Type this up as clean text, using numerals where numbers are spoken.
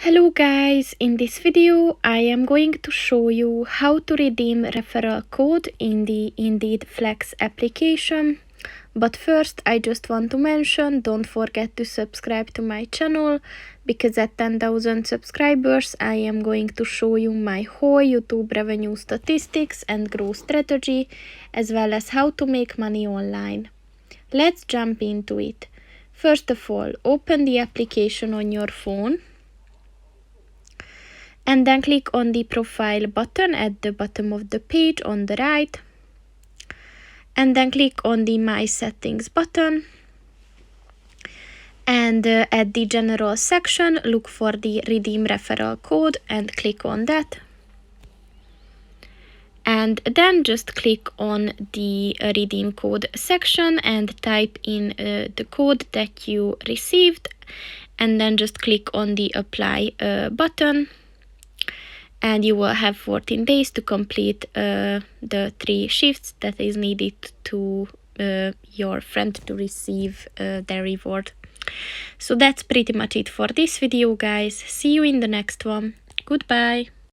Hello guys, in this video I am going to show you how to redeem referral code in the Indeed Flex application. But first I just want to mention, don't forget to subscribe to my channel, because at 10,000 subscribers I am going to show you my whole YouTube revenue statistics and growth strategy, as well as how to make money online. Let's jump into it. First of all, open the application on your phone. And then click on the profile button at the bottom of the page on the right. And then click on the My Settings button. And at the General section, look for the Redeem Referral Code and click on that. And then just click on the Redeem Code section and type in the code that you received. And then just click on the Apply button. And you will have 14 days to complete the 3 shifts that is needed to your friend to receive their reward. So that's pretty much it for this video, guys. See you in the next one. Goodbye.